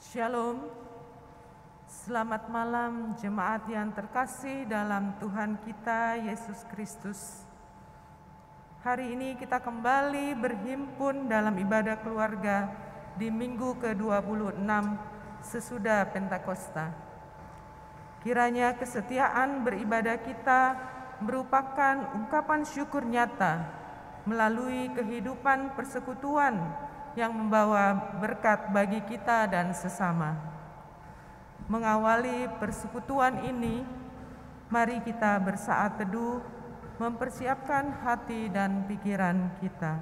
Shalom, selamat malam jemaat yang terkasih dalam Tuhan kita Yesus Kristus. Hari ini kita kembali berhimpun dalam ibadah keluarga di minggu ke-26 sesudah Pentakosta. Kiranya kesetiaan beribadah kita merupakan ungkapan syukur nyata melalui kehidupan persekutuan yang membawa berkat bagi kita dan sesama. Mengawali persekutuan ini, mari kita bersaat teduh, mempersiapkan hati dan pikiran kita.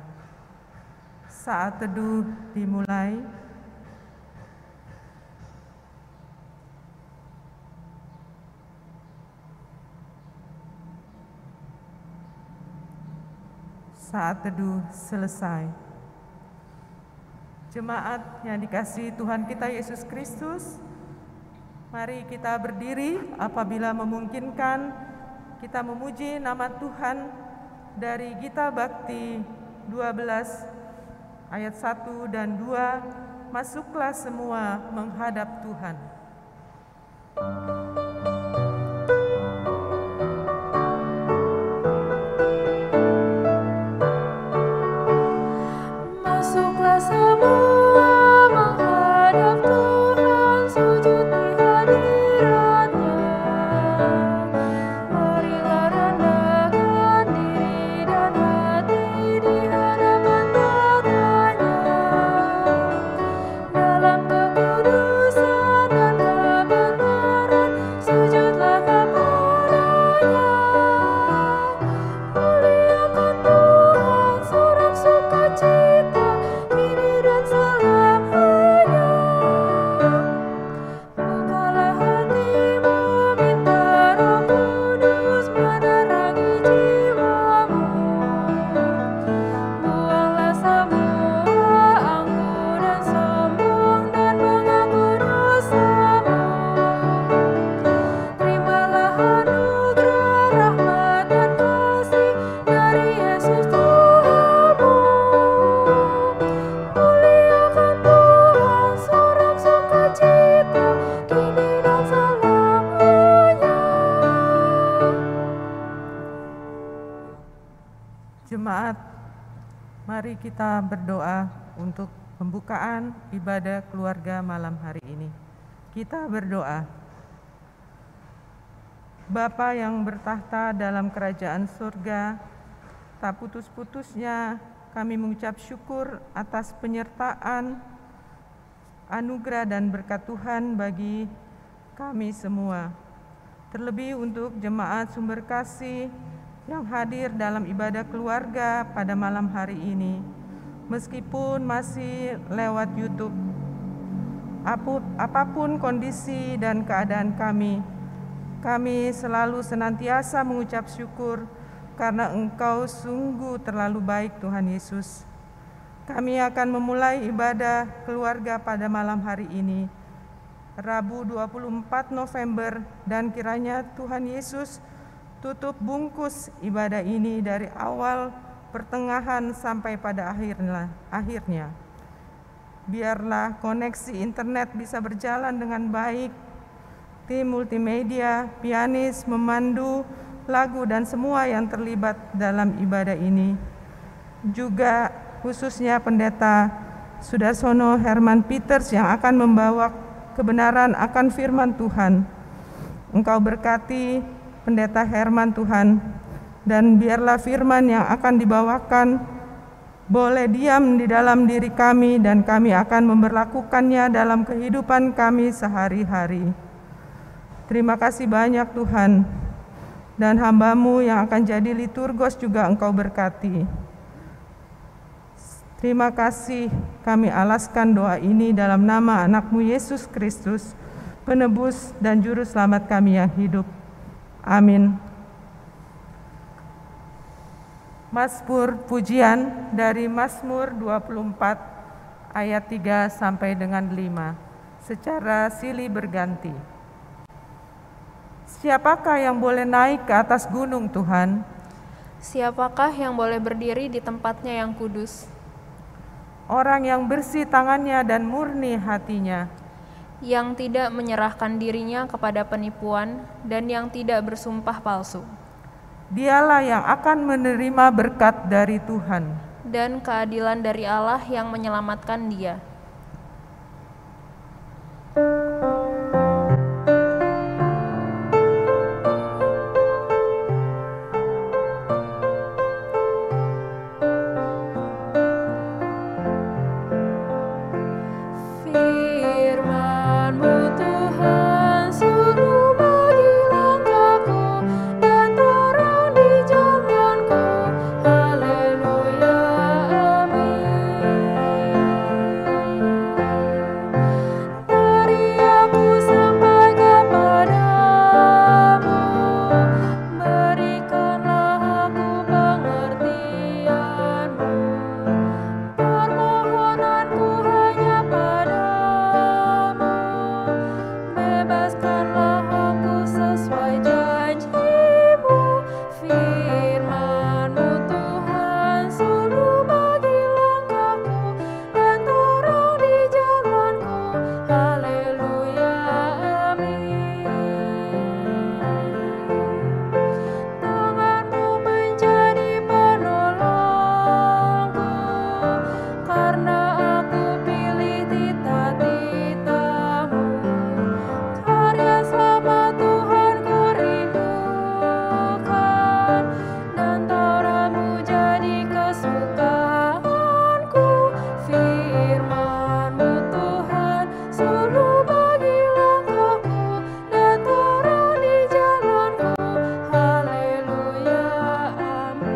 Saat teduh dimulai. Saat teduh selesai. Jemaat yang dikasihi Tuhan kita Yesus Kristus, mari kita berdiri apabila memungkinkan. Kita memuji nama Tuhan dari Gita Bhakti 12 ayat 1 dan 2. Masuklah semua menghadap Tuhan. Masuklah semua menghadap Tuhan, sujud di hadirat-Nya. Marilah rendahkan diri dan hati di hadapan tata-Nya. Dalam kekudusan dan kebenaran, sujudlah kepada-Nya. Muliakan Tuhan, sorak sukacita kini dan selamanya. Bukalah hatimu, minta Roh Kudus menerangi jiwamu. Buanglah semua angkuh dan sombong dan mengaku dosamu. Terimalah anugerah, rahmat dan kasih dari Yesus Tuhanmu. Muliakan Tuhan, sorak sukacita kini dan selamanya. Jemaat, mari kita berdoa untuk pembukaan ibadah keluarga malam hari ini. Kita berdoa. Bapa yang bertahta dalam kerajaan surga, tak putus-putusnya kami mengucap syukur atas penyertaan, anugerah dan berkat Tuhan bagi kami semua. Terlebih untuk jemaat Sumber Kasih yang hadir dalam ibadah keluarga pada malam hari ini, meskipun masih lewat YouTube. Apapun kondisi dan keadaan kami selalu senantiasa mengucap syukur karena Engkau sungguh terlalu baik, Tuhan Yesus. Kami akan memulai ibadah keluarga pada malam hari ini, Rabu 24 November, dan kiranya Tuhan Yesus tutup bungkus ibadah ini dari awal, pertengahan, sampai pada akhirnya. Biarlah koneksi internet bisa berjalan dengan baik, tim multimedia, pianis, memandu, lagu, dan semua yang terlibat dalam ibadah ini. Juga khususnya Pendeta Sudarsono Herman Peters yang akan membawa kebenaran akan firman Tuhan. Engkau berkati Pendeta Herman, Tuhan, dan biarlah firman yang akan dibawakan boleh diam di dalam diri kami dan kami akan memberlakukannya dalam kehidupan kami sehari-hari. Terima kasih banyak Tuhan, dan hamba-Mu yang akan jadi liturgos juga Engkau berkati. Terima kasih, kami alaskan doa ini dalam nama anak-Mu Yesus Kristus, penebus dan juru selamat kami yang hidup. Amin. Mazmur pujian dari Mazmur 24 ayat 3 sampai dengan 5 secara silih berganti. Siapakah yang boleh naik ke atas gunung Tuhan? Siapakah yang boleh berdiri di tempatnya yang kudus? Orang yang bersih tangannya dan murni hatinya, yang tidak menyerahkan dirinya kepada penipuan, dan yang tidak bersumpah palsu, Dialah yang akan menerima berkat dari Tuhan. dan keadilan dari Allah yang menyelamatkan dia. Firman-Mu Tuhan sungguh bagi langkahku dan terang di jalanku. Haleluya, amin. Mari aku sampai kepadamu, berikanlah aku pengertian-Mu. Permohonanku hanya padamu, bebaskanlah aku sesuai janji-Mu. Firman-Mu Tuhan sungguh bagi langkahku dan terang di jalanku. Haleluya, amin. Tangan-Mu menjadi penolongku, karena aku pilih tita-tita-Mu. Karya selamat Tuhan ku rindukan, dan Taurat-Mu jadi kesukaanku. Firman-Mu Tuhan sungguh bagi langkahku dan terang di jalanku. Haleluya, amin.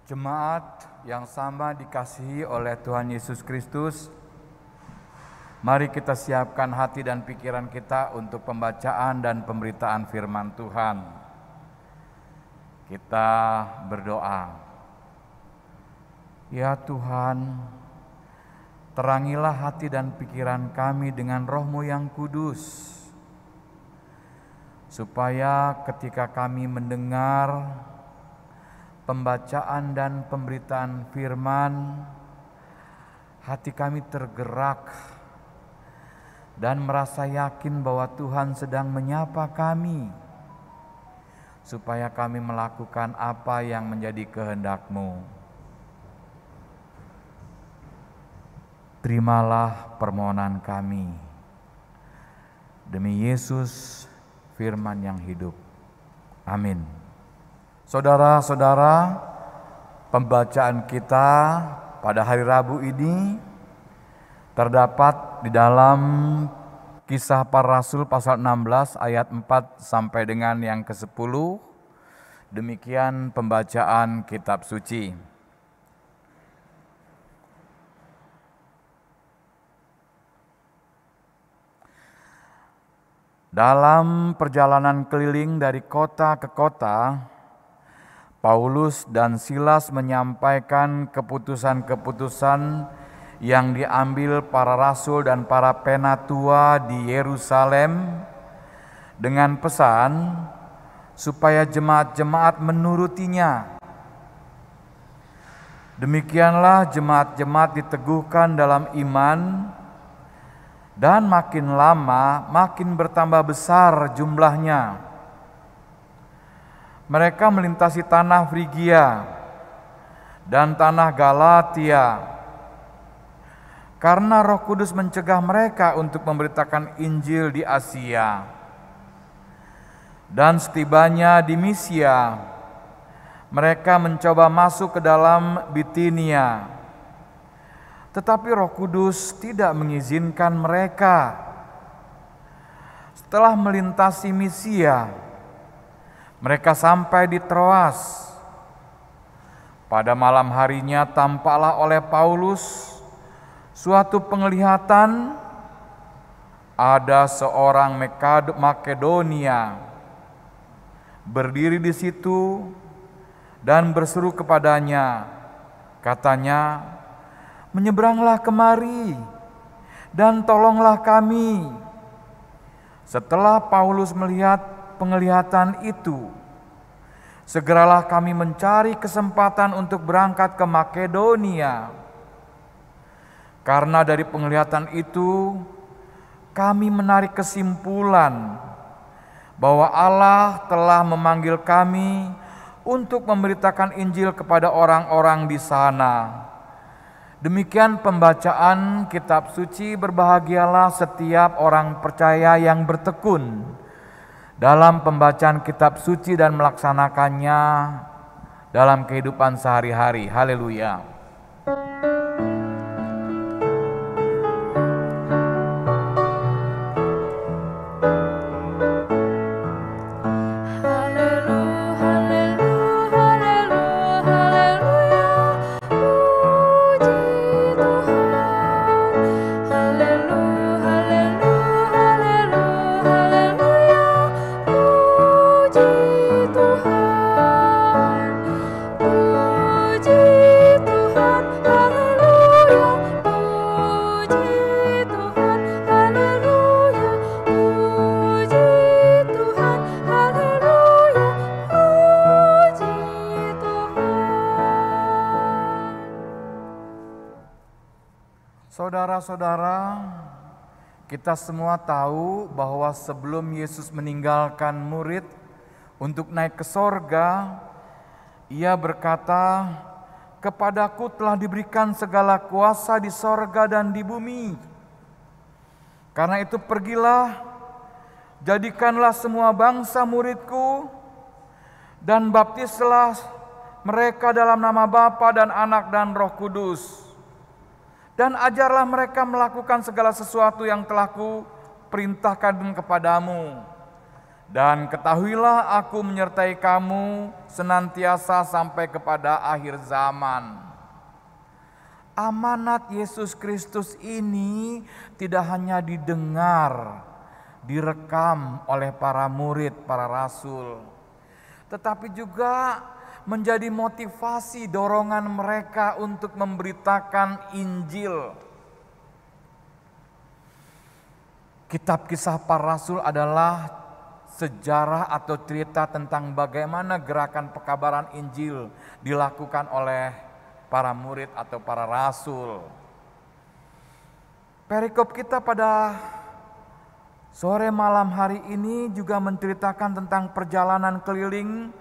Jemaat yang sama dikasihi oleh Tuhan Yesus Kristus, mari kita siapkan hati dan pikiran kita untuk pembacaan dan pemberitaan firman Tuhan. Kita berdoa. Ya Tuhan, terangilah hati dan pikiran kami dengan Roh-Mu yang kudus, supaya ketika kami mendengar pembacaan dan pemberitaan firman, hati kami tergerak dan merasa yakin bahwa Tuhan sedang menyapa kami, supaya kami melakukan apa yang menjadi kehendak-Mu. Terimalah permohonan kami. Demi Yesus, firman yang hidup. Amin. Saudara-saudara, pembacaan kita pada hari Rabu ini terdapat di dalam Kisah Para Rasul pasal 16 ayat 4 sampai dengan yang ke-10. Demikian pembacaan kitab suci. Dalam perjalanan keliling dari kota ke kota, Paulus dan Silas menyampaikan keputusan-keputusan yang diambil para rasul dan para penatua di Yerusalem dengan pesan supaya jemaat-jemaat menurutinya. Demikianlah jemaat-jemaat diteguhkan dalam iman, dan makin lama makin bertambah besar jumlahnya. Mereka melintasi tanah Frigia dan tanah Galatia, karena Roh Kudus mencegah mereka untuk memberitakan Injil di Asia. Dan setibanya di Misia, mereka mencoba masuk ke dalam Bitinia, tetapi Roh Kudus tidak mengizinkan mereka. Setelah melintasi Misia, mereka sampai di Troas. Pada malam harinya tampaklah oleh Paulus suatu penglihatan. Ada seorang Makedonia berdiri di situ dan berseru kepadanya. Katanya, "Menyeberanglah kemari dan tolonglah kami." Setelah Paulus melihat penglihatan itu, segeralah kami mencari kesempatan untuk berangkat ke Makedonia. Karena dari penglihatan itu, kami menarik kesimpulan bahwa Allah telah memanggil kami untuk memberitakan Injil kepada orang-orang di sana. Demikian pembacaan kitab suci. Berbahagialah setiap orang percaya yang bertekun dalam pembacaan kitab suci dan melaksanakannya dalam kehidupan sehari-hari. Haleluya. Saudara-saudara, kita semua tahu bahwa sebelum Yesus meninggalkan murid untuk naik ke sorga, Ia berkata, "Kepadaku telah diberikan segala kuasa di sorga dan di bumi. Karena itu pergilah, jadikanlah semua bangsa muridku, dan baptislah mereka dalam nama Bapa dan Anak dan Roh Kudus. Dan ajarlah mereka melakukan segala sesuatu yang telah kuperintahkan kepadamu. Dan ketahuilah aku menyertai kamu senantiasa sampai kepada akhir zaman." Amanat Yesus Kristus ini tidak hanya didengar, direkam oleh para murid, para rasul, tetapi juga menjadi motivasi dorongan mereka untuk memberitakan Injil. Kitab Kisah Para Rasul adalah sejarah atau cerita tentang bagaimana gerakan pekabaran Injil dilakukan oleh para murid atau para rasul. Perikop kita pada sore malam hari ini juga menceritakan tentang perjalanan keliling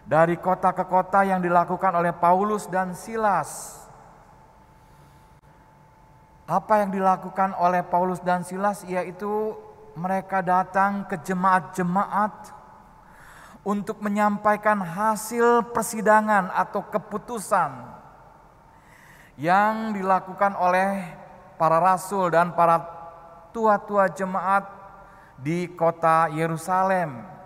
dari kota ke kota yang dilakukan oleh Paulus dan Silas. Apa yang dilakukan oleh Paulus dan Silas, yaitu mereka datang ke jemaat-jemaat untuk menyampaikan hasil persidangan atau keputusan yang dilakukan oleh para rasul dan para tua-tua jemaat di kota Yerusalem.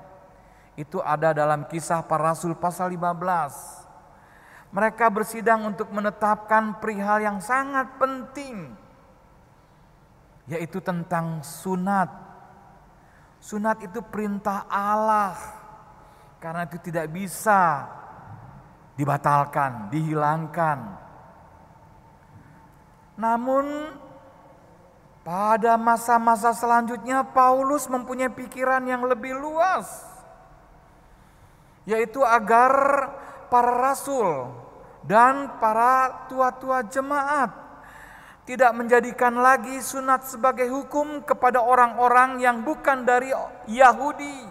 Itu ada dalam Kisah Para Rasul pasal 15. Mereka bersidang untuk menetapkan perihal yang sangat penting, yaitu tentang sunat. Sunat itu perintah Allah, karena itu tidak bisa dibatalkan, dihilangkan. Namun pada masa-masa selanjutnya Paulus mempunyai pikiran yang lebih luas, yaitu agar para rasul dan para tua-tua jemaat tidak menjadikan lagi sunat sebagai hukum kepada orang-orang yang bukan dari Yahudi,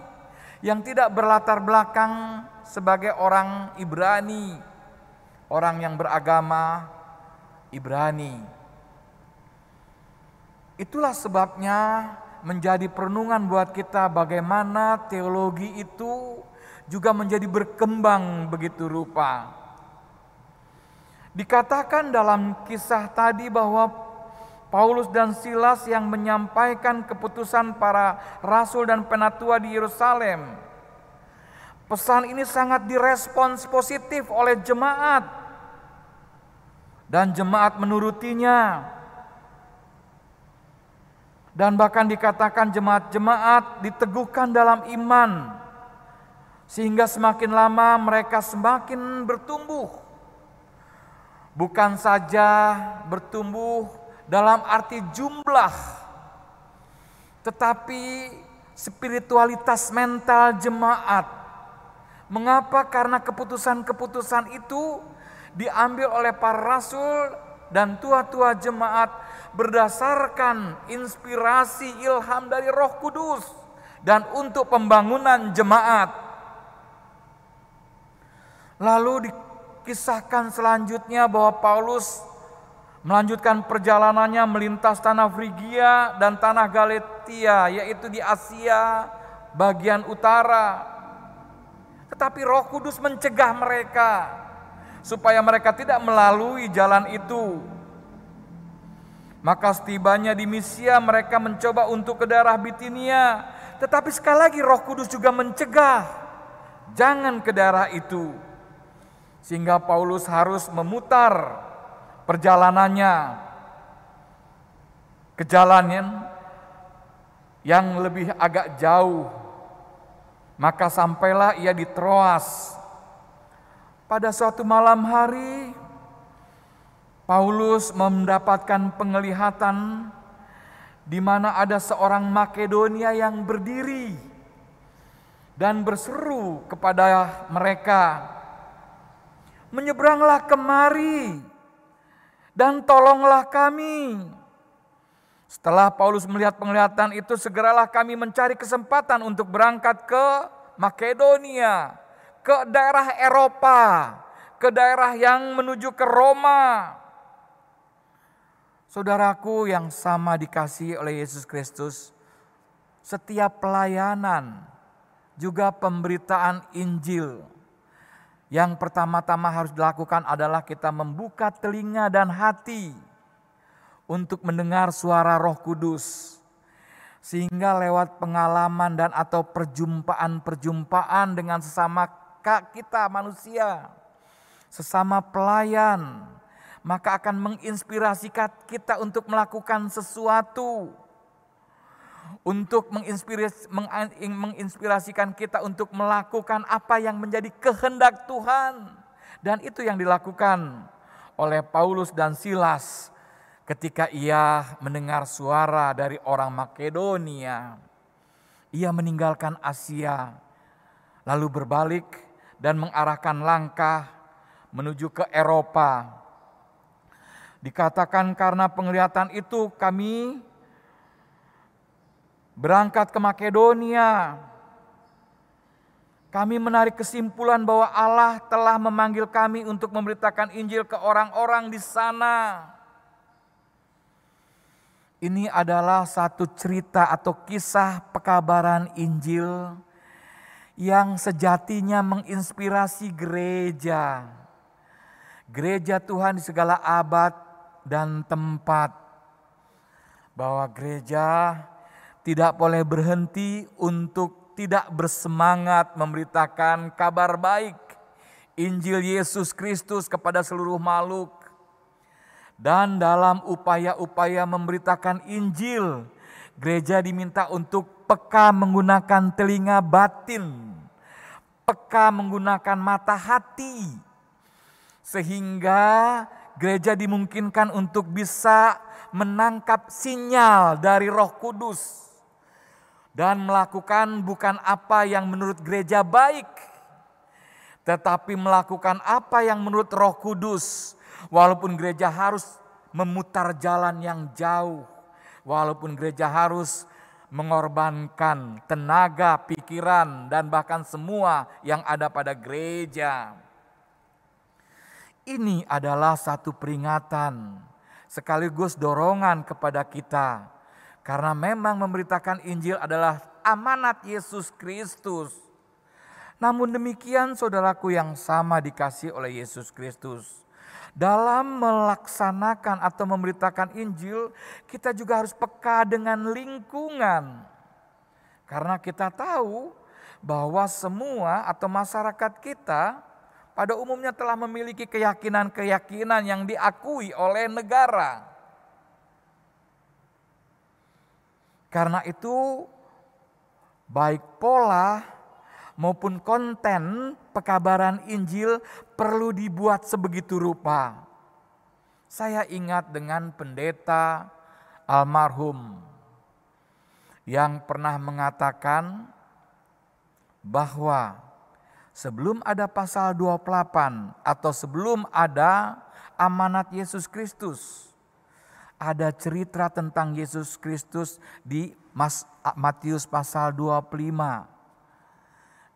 yang tidak berlatar belakang sebagai orang Ibrani, orang yang beragama Ibrani. Itulah sebabnya menjadi perenungan buat kita bagaimana teologi itu juga menjadi berkembang begitu rupa. Dikatakan dalam kisah tadi bahwa Paulus dan Silas yang menyampaikan keputusan para rasul dan penatua di Yerusalem. Pesan ini sangat direspons positif oleh jemaat, dan jemaat menurutinya. Dan bahkan dikatakan jemaat-jemaat diteguhkan dalam iman, sehingga semakin lama mereka semakin bertumbuh. Bukan saja bertumbuh dalam arti jumlah, tetapi spiritualitas mental jemaat Mengapa? Karena keputusan-keputusan itu diambil oleh para rasul dan tua-tua jemaat berdasarkan inspirasi ilham dari Roh Kudus dan untuk pembangunan jemaat. Lalu dikisahkan selanjutnya bahwa Paulus melanjutkan perjalanannya melintas tanah Frigia dan tanah Galatia, yaitu di Asia bagian utara. Tetapi Roh Kudus mencegah mereka supaya mereka tidak melalui jalan itu. Maka setibanya di Misia mereka mencoba untuk ke daerah Bitinia. Tetapi sekali lagi Roh Kudus juga mencegah, jangan ke daerah itu. Sehingga Paulus harus memutar perjalanannya ke jalan yang lebih agak jauh. Maka sampailah ia di Troas. Pada suatu malam hari, Paulus mendapatkan penglihatan di mana ada seorang Makedonia yang berdiri dan berseru kepada mereka, "Menyeberanglah kemari dan tolonglah kami." Setelah Paulus melihat penglihatan itu, segeralah kami mencari kesempatan untuk berangkat ke Makedonia, ke daerah Eropa, ke daerah yang menuju ke Roma. Saudaraku yang sama dikasihi oleh Yesus Kristus, setiap pelayanan, juga pemberitaan Injil, yang pertama-tama harus dilakukan adalah kita membuka telinga dan hati untuk mendengar suara Roh Kudus. Sehingga lewat pengalaman dan atau perjumpaan-perjumpaan dengan sesama kita manusia, sesama pelayan, maka akan menginspirasi kita untuk melakukan sesuatu, untuk menginspirasikan kita untuk melakukan apa yang menjadi kehendak Tuhan. Dan itu yang dilakukan oleh Paulus dan Silas ketika ia mendengar suara dari orang Makedonia. Ia meninggalkan Asia, lalu berbalik dan mengarahkan langkah menuju ke Eropa. Dikatakan karena penglihatan itu kami berangkat ke Makedonia. Kami menarik kesimpulan bahwa Allah telah memanggil kami untuk memberitakan Injil ke orang-orang di sana. Ini adalah satu cerita atau kisah pekabaran Injil yang sejatinya menginspirasi gereja. Gereja Tuhan di segala abad dan tempat. Bahwa gereja tidak boleh berhenti untuk tidak bersemangat memberitakan kabar baik Injil Yesus Kristus kepada seluruh makhluk. Dan dalam upaya-upaya memberitakan Injil, gereja diminta untuk peka menggunakan telinga batin, peka menggunakan mata hati, sehingga gereja dimungkinkan untuk bisa menangkap sinyal dari Roh Kudus dan melakukan bukan apa yang menurut gereja baik, tetapi melakukan apa yang menurut Roh Kudus. Walaupun gereja harus memutar jalan yang jauh, walaupun gereja harus mengorbankan tenaga, pikiran, dan bahkan semua yang ada pada gereja. Ini adalah satu peringatan, sekaligus dorongan kepada kita. Karena memang memberitakan Injil adalah amanat Yesus Kristus. Namun demikian saudaraku yang sama dikasihi oleh Yesus Kristus. Dalam melaksanakan atau memberitakan Injil, kita juga harus peka dengan lingkungan. Karena kita tahu bahwa semua atau masyarakat kita pada umumnya telah memiliki keyakinan-keyakinan yang diakui oleh negara. Karena itu, baik pola maupun konten pekabaran Injil perlu dibuat sebegitu rupa. Saya ingat dengan pendeta almarhum yang pernah mengatakan bahwa Sebelum ada pasal 28 atau sebelum ada amanat Yesus Kristus, ada cerita tentang Yesus Kristus di Matius pasal 25.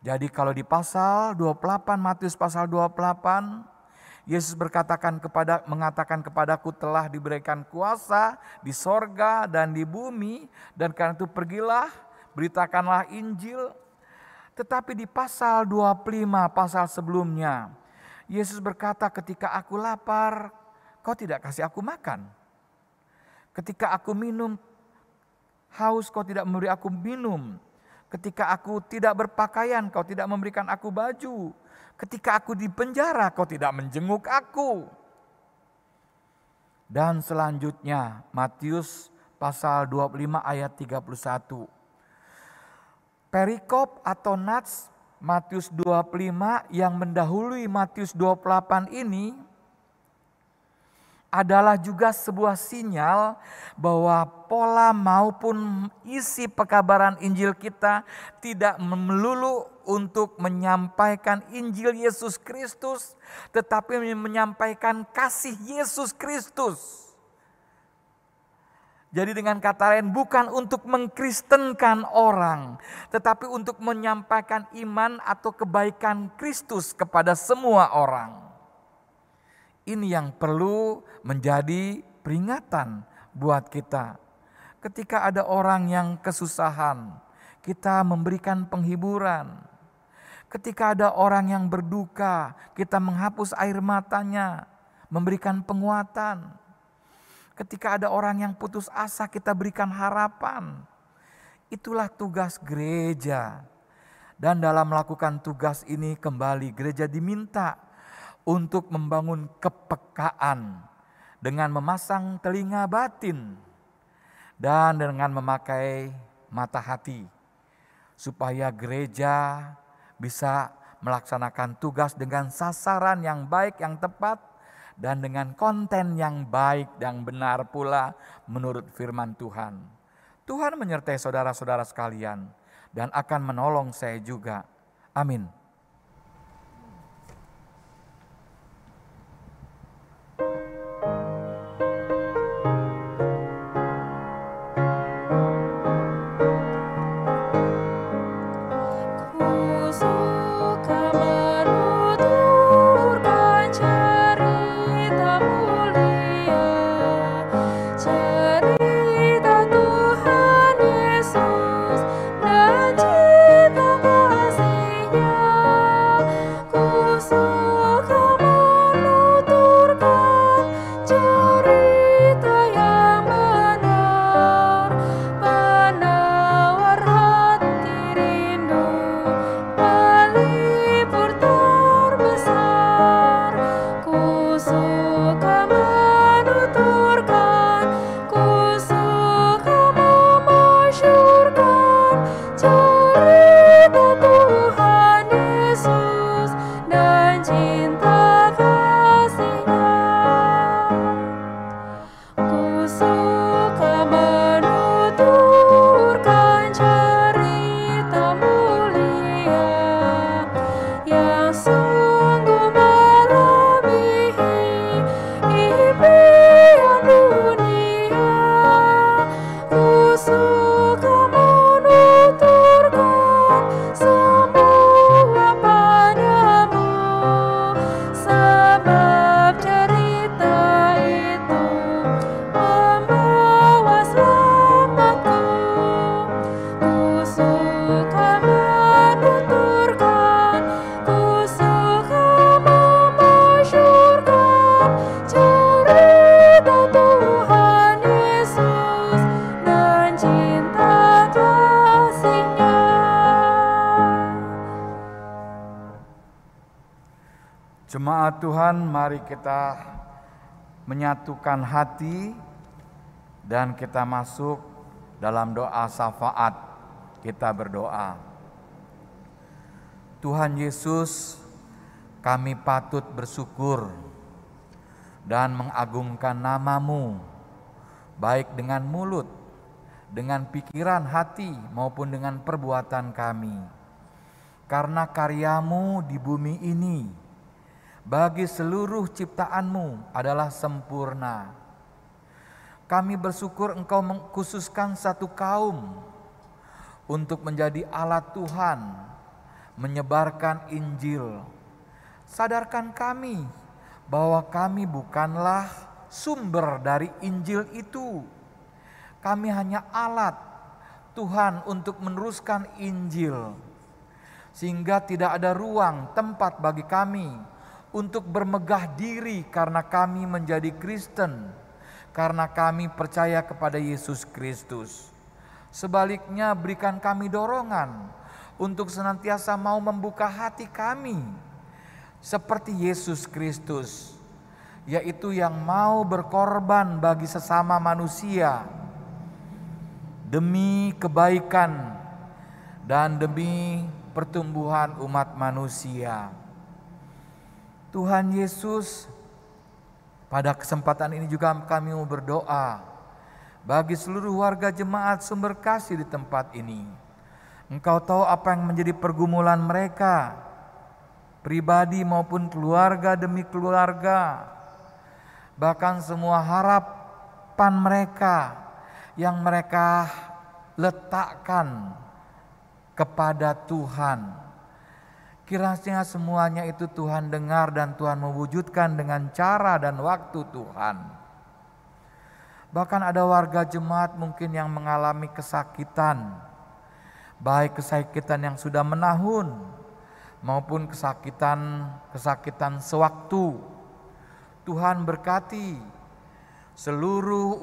Jadi kalau di pasal 28, Matius pasal 28, Yesus mengatakan kepadaku telah diberikan kuasa di sorga dan di bumi, dan karena itu pergilah, beritakanlah Injil. Tetapi di pasal 25, pasal sebelumnya, Yesus berkata, ketika aku lapar, kau tidak kasih aku makan. Ketika aku minum haus, kau tidak memberi aku minum. Ketika aku tidak berpakaian, kau tidak memberikan aku baju. Ketika aku di penjara, kau tidak menjenguk aku. Dan selanjutnya Matius pasal 25 ayat 31. Perikop atau nats Matius 25 yang mendahului Matius 28 ini adalah juga sebuah sinyal bahwa pola maupun isi pekabaran Injil kita tidak melulu untuk menyampaikan Injil Yesus Kristus, tetapi menyampaikan kasih Yesus Kristus. Jadi dengan kata lain, bukan untuk mengkristenkan orang, tetapi untuk menyampaikan iman atau kebaikan Kristus kepada semua orang. Ini yang perlu menjadi peringatan buat kita. Ketika ada orang yang kesusahan, kita memberikan penghiburan. Ketika ada orang yang berduka, kita menghapus air matanya, memberikan penguatan. Ketika ada orang yang putus asa, kita berikan harapan. Itulah tugas gereja. Dan dalam melakukan tugas ini kembali gereja diminta untuk membangun kepekaan dengan memasang telinga batin dan dengan memakai mata hati, supaya gereja bisa melaksanakan tugas dengan sasaran yang baik, yang tepat, dan dengan konten yang baik dan benar pula menurut firman Tuhan. Tuhan menyertai saudara-saudara sekalian dan akan menolong saya juga. Amin. Jemaat Tuhan, mari kita menyatukan hati dan kita masuk dalam doa syafaat. Kita berdoa. Tuhan Yesus, kami patut bersyukur dan mengagungkan nama-Mu, baik dengan mulut, dengan pikiran hati maupun dengan perbuatan kami. karena karyamu di bumi ini bagi seluruh ciptaanmu adalah sempurna. Kami bersyukur Engkau mengkhususkan satu kaum untuk menjadi alat Tuhan, menyebarkan Injil. Sadarkan kami bahwa kami bukanlah sumber dari Injil itu. Kami hanya alat Tuhan untuk meneruskan Injil. Sehingga tidak ada ruang tempat bagi kami untuk bermegah diri karena kami menjadi Kristen, karena kami percaya kepada Yesus Kristus. Sebaliknya berikan kami dorongan untuk senantiasa mau membuka hati kami seperti Yesus Kristus, yaitu yang mau berkorban bagi sesama manusia demi kebaikan dan demi pertumbuhan umat manusia. Tuhan Yesus, pada kesempatan ini juga kami mau berdoa bagi seluruh warga jemaat Sumber Kasih di tempat ini. Engkau tahu apa yang menjadi pergumulan mereka, pribadi maupun keluarga demi keluarga. Bahkan semua harapan mereka yang mereka letakkan kepada Tuhan. Kiranya semuanya itu Tuhan dengar dan Tuhan mewujudkan dengan cara dan waktu Tuhan. Bahkan ada warga jemaat mungkin yang mengalami kesakitan, baik kesakitan yang sudah menahun maupun kesakitan sewaktu. Tuhan berkati seluruh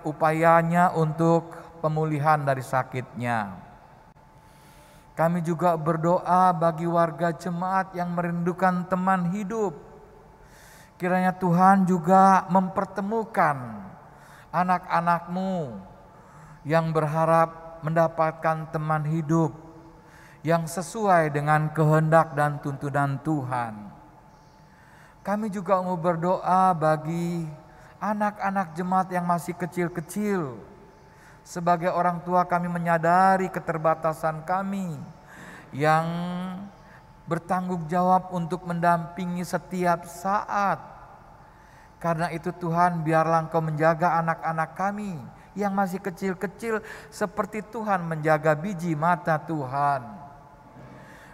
upayanya untuk pemulihan dari sakitnya. Kami juga berdoa bagi warga jemaat yang merindukan teman hidup. Kiranya Tuhan juga mempertemukan anak-anak-Mu yang berharap mendapatkan teman hidup yang sesuai dengan kehendak dan tuntunan Tuhan. Kami juga mau berdoa bagi anak-anak jemaat yang masih kecil-kecil. Sebagai orang tua kami menyadari keterbatasan kami yang bertanggung jawab untuk mendampingi setiap saat. Karena itu Tuhan, biarlah Engkau menjaga anak-anak kami yang masih kecil-kecil seperti Tuhan menjaga biji mata Tuhan.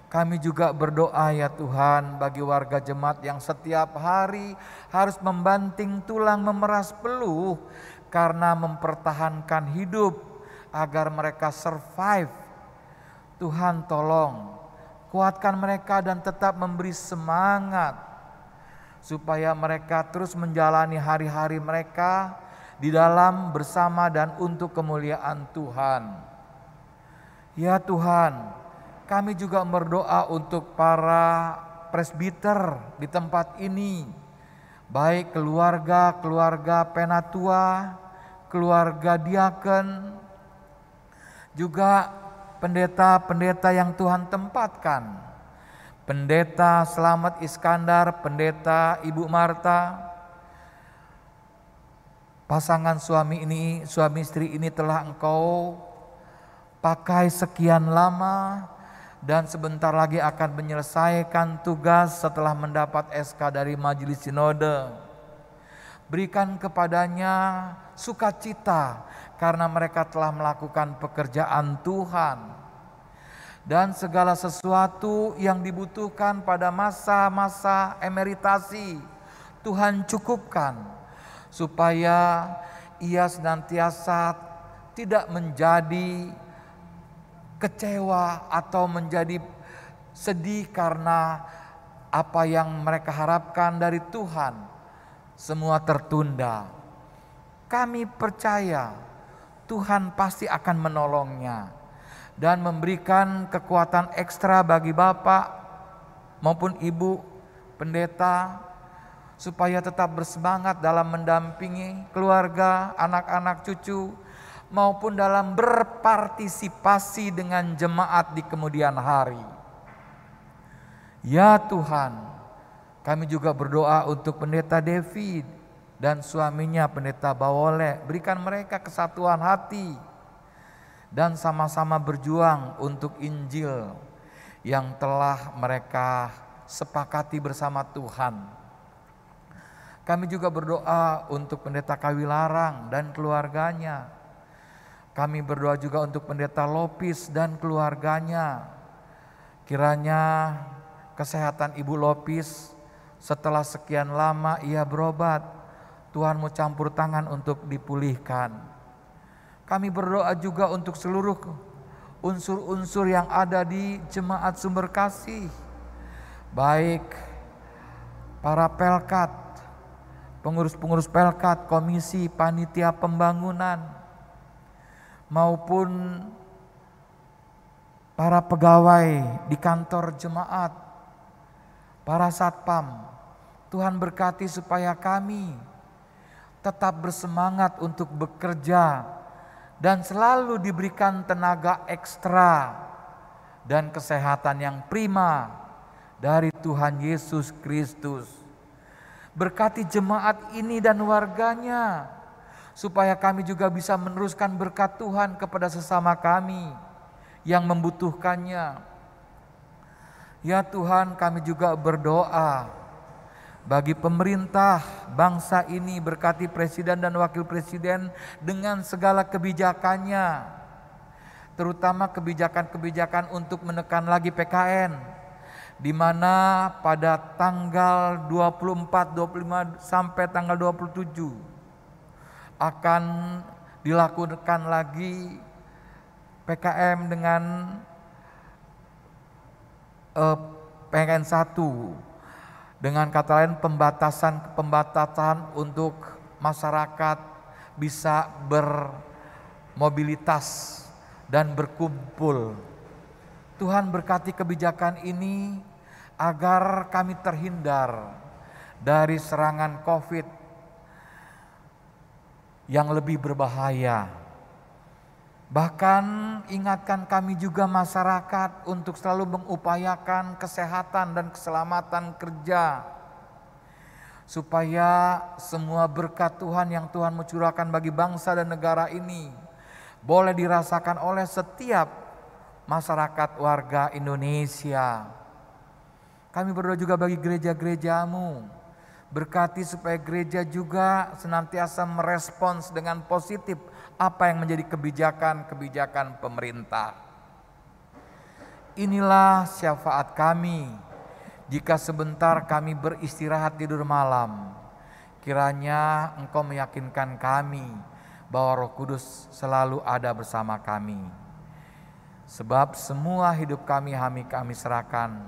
Kami juga berdoa ya Tuhan bagi warga jemaat yang setiap hari harus membanting tulang memeras peluh karena mempertahankan hidup agar mereka survive. Tuhan tolong kuatkan mereka dan tetap memberi semangat supaya mereka terus menjalani hari-hari mereka di dalam, bersama dan untuk kemuliaan Tuhan. Ya Tuhan, kami juga berdoa untuk para presbiter di tempat ini, baik keluarga penatua, keluarga diaken, juga pendeta-pendeta yang Tuhan tempatkan. Pendeta Slamet Iskandar, pendeta Ibu Marta, pasangan suami istri ini telah Engkau pakai sekian lama dan sebentar lagi akan menyelesaikan tugas setelah mendapat SK dari Majelis Sinode. Berikan kepadanya sukacita karena mereka telah melakukan pekerjaan Tuhan. Dan segala sesuatu yang dibutuhkan pada masa-masa emeritasi Tuhan cukupkan, supaya ia senantiasa tidak menjadi kecewa atau menjadi sedih karena apa yang mereka harapkan dari Tuhan semua tertunda. Kami percaya Tuhan pasti akan menolongnya dan memberikan kekuatan ekstra bagi Bapak maupun Ibu pendeta supaya tetap bersemangat dalam mendampingi keluarga, anak-anak cucu, maupun dalam berpartisipasi dengan jemaat di kemudian hari. Ya Tuhan, kami juga berdoa untuk pendeta David dan suaminya pendeta Bawole. Berikan mereka kesatuan hati dan sama-sama berjuang untuk Injil yang telah mereka sepakati bersama Tuhan. Kami juga berdoa untuk Pendeta Kawilarang dan keluarganya. Kami berdoa juga untuk Pendeta Lopis dan keluarganya. Kiranya kesehatan Ibu Lopis setelah sekian lama ia berobat, Tuhan mau campur tangan untuk dipulihkan. Kami berdoa juga untuk seluruh unsur-unsur yang ada di Jemaat Sumber Kasih, baik para pelkat, pengurus-pengurus pelkat, komisi, panitia pembangunan, maupun para pegawai di kantor jemaat, para satpam. Tuhan berkati supaya kami tetap bersemangat untuk bekerja dan selalu diberikan tenaga ekstra dan kesehatan yang prima dari Tuhan Yesus Kristus. Berkati jemaat ini dan warganya, supaya kami juga bisa meneruskan berkat Tuhan kepada sesama kami yang membutuhkannya. Ya Tuhan, kami juga berdoa bagi pemerintah bangsa ini, berkati presiden dan wakil presiden dengan segala kebijakannya, terutama kebijakan-kebijakan untuk menekan lagi PKN, di mana pada tanggal 24, 25 sampai tanggal 27 akan dilakukan lagi PKM dengan PKN 1. Dengan kata lain pembatasan untuk masyarakat bisa bermobilitas dan berkumpul. Tuhan berkati kebijakan ini agar kami terhindar dari serangan COVID yang lebih berbahaya. Bahkan ingatkan kami juga masyarakat untuk selalu mengupayakan kesehatan dan keselamatan kerja, supaya semua berkat Tuhan yang Tuhan mau curahkan bagi bangsa dan negara ini boleh dirasakan oleh setiap masyarakat warga Indonesia. Kami berdoa juga bagi gereja-gerejamu, berkati supaya gereja juga senantiasa merespons dengan positif apa yang menjadi kebijakan-kebijakan pemerintah. Inilah syafaat kami jika sebentar kami beristirahat tidur malam. Kiranya Engkau meyakinkan kami bahwa Roh Kudus selalu ada bersama kami. Sebab semua hidup kami serahkan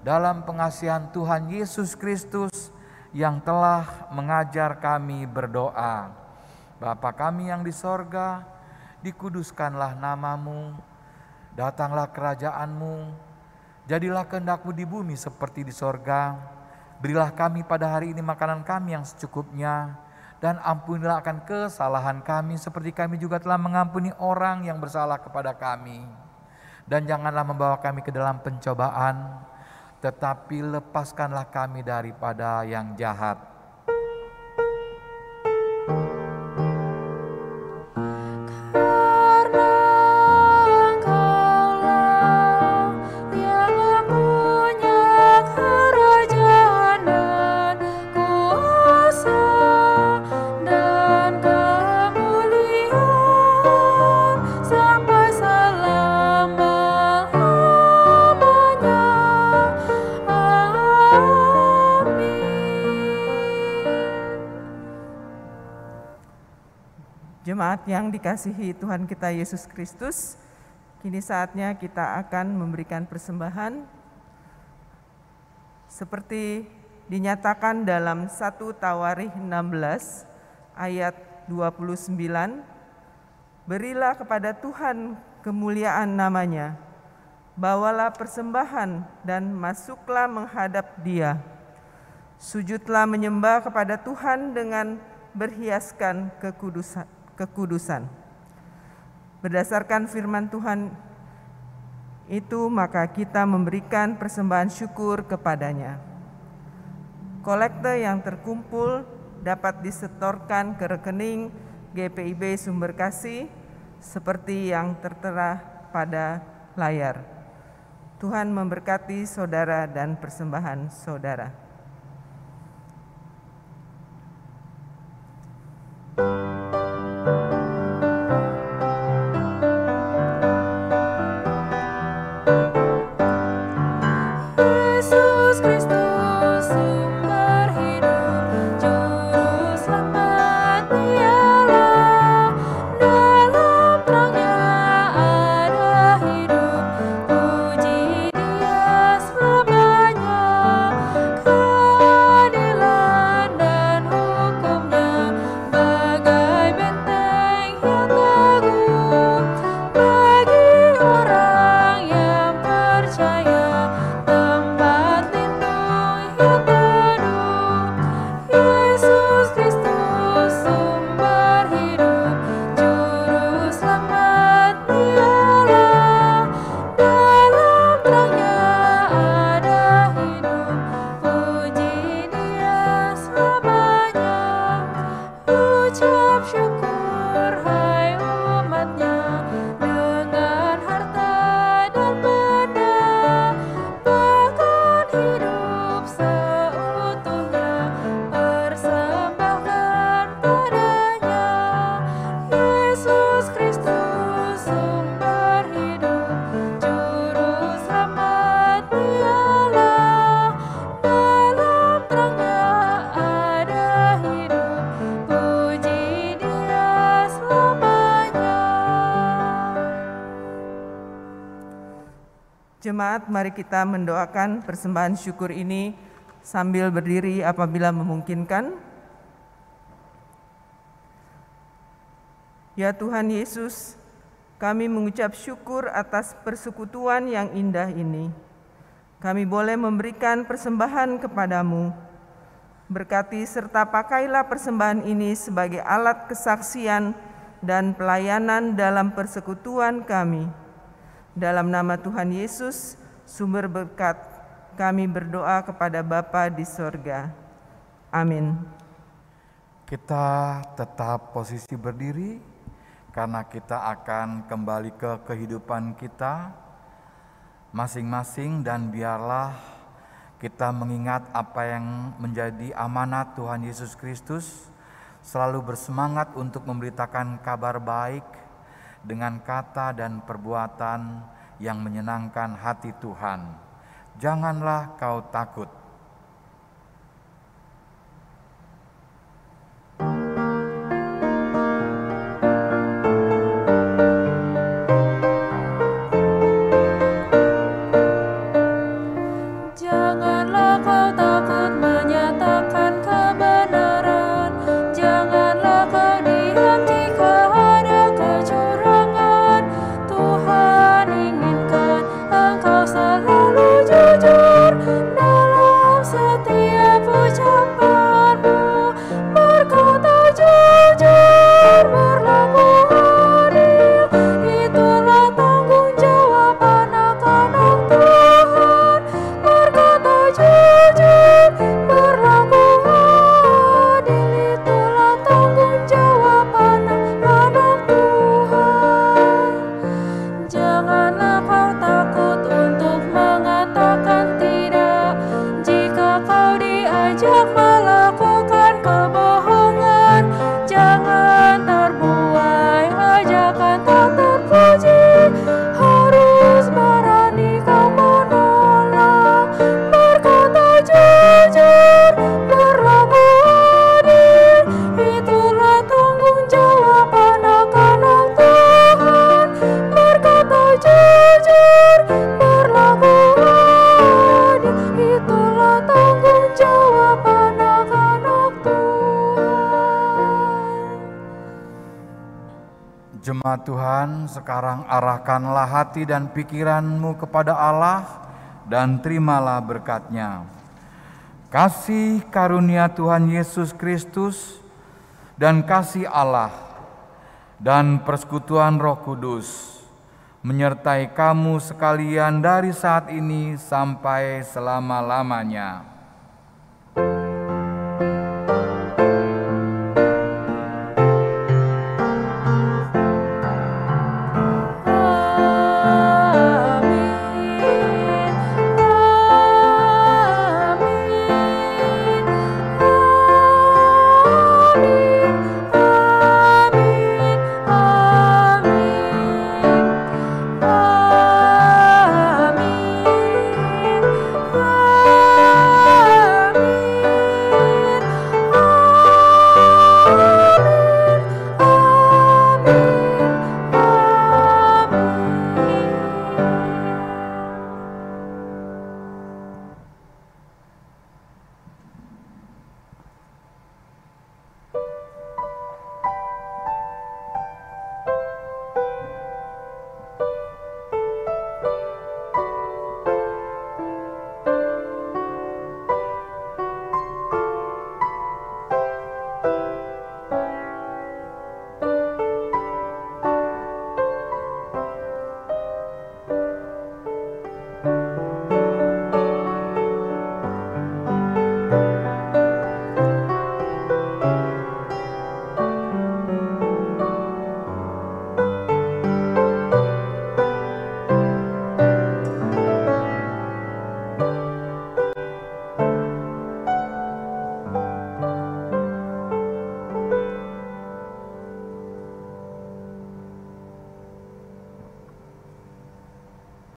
dalam pengasihan Tuhan Yesus Kristus yang telah mengajar kami berdoa. Bapa kami yang di sorga, dikuduskanlah namamu, datanglah kerajaan-Mu, jadilah kehendak-Mu di bumi seperti di sorga. Berilah kami pada hari ini makanan kami yang secukupnya, dan ampunilah akan kesalahan kami seperti kami juga telah mengampuni orang yang bersalah kepada kami. Dan janganlah membawa kami ke dalam pencobaan, tetapi lepaskanlah kami daripada yang jahat. Jemaat yang dikasihi Tuhan kita Yesus Kristus, kini saatnya kita akan memberikan persembahan seperti dinyatakan dalam 1 Tawarikh 16 ayat 29. Berilah kepada Tuhan kemuliaan namanya, bawalah persembahan dan masuklah menghadap Dia. Sujudlah menyembah kepada Tuhan dengan berhiaskan kekudusan. Berdasarkan firman Tuhan itu, maka kita memberikan persembahan syukur kepadanya. Kolekte yang terkumpul dapat disetorkan ke rekening GPIB Sumber Kasih seperti yang tertera pada layar. Tuhan memberkati saudara dan persembahan saudara. Yesus Kristus sumber hidup, juru selamat Dialah. Dalam terangnya ada hidup, puji Dia selamanya. Keadilan dan hukumnya bagai benteng yang teguh bagi orang yang percaya. Tempat lindung yang teduh, Yesus Kristus sumber hidup, juru selamat Dialah. Dalam terangnya ada hidup, puji Dia selamanya. Ucap syukur hai umatnya, dengan harta dan benda, bahkan hidup seutuhnya persembahkan padanya. Yesus Kristus sumber hidup, juru selamat Dialah. Dalam terangnya ada hidup, puji Dia selamanya. Jemaat, mari kita mendoakan persembahan syukur ini sambil berdiri apabila memungkinkan. Ya Tuhan Yesus, kami mengucap syukur atas persekutuan yang indah ini. Kami boleh memberikan persembahan kepadamu. Berkati serta pakailah persembahan ini sebagai alat kesaksian dan pelayanan dalam persekutuan kami. Dalam nama Tuhan Yesus, sumber berkat, kami berdoa kepada Bapa di sorga. Amin. Kita tetap posisi berdiri karena kita akan kembali ke kehidupan kita masing-masing, dan biarlah kita mengingat apa yang menjadi amanat Tuhan Yesus Kristus, selalu bersemangat untuk memberitakan kabar baik dengan kata dan perbuatan yang menyenangkan hati Tuhan. Janganlah kau takut. Janganlah kau takut menyatakan kebenaran. Janganlah kau diam jika ada kecurangan. Tuhan inginkan engkau selalu jujur dalam setiap ucapanmu. Berkata jujur, berlaku adil, itulah tanggung jawab anak-anak Tuhan. Berkata jujur, berlaku adil, itulah tanggung jawab anak-anak Tuhan. Janganlah kau takut untuk mengatakan tidak jika kau diajak melakukan kebohongan. Jangan terbuai ajakan tak terpuji, harus berani kau menolak. Berkata jujur, berlaku adil, itulah tanggung jawab anak-anak Tuhan. Berkata jujur, berlaku adil, itulah tanggung jawab anak-anak Tuhan. Jemaat Tuhan, sekarang arahkanlah hati dan pikiranmu kepada Allah dan terimalah berkat-Nya. Kasih karunia Tuhan Yesus Kristus dan kasih Allah dan persekutuan Roh Kudus menyertai kamu sekalian dari saat ini sampai selama-lamanya.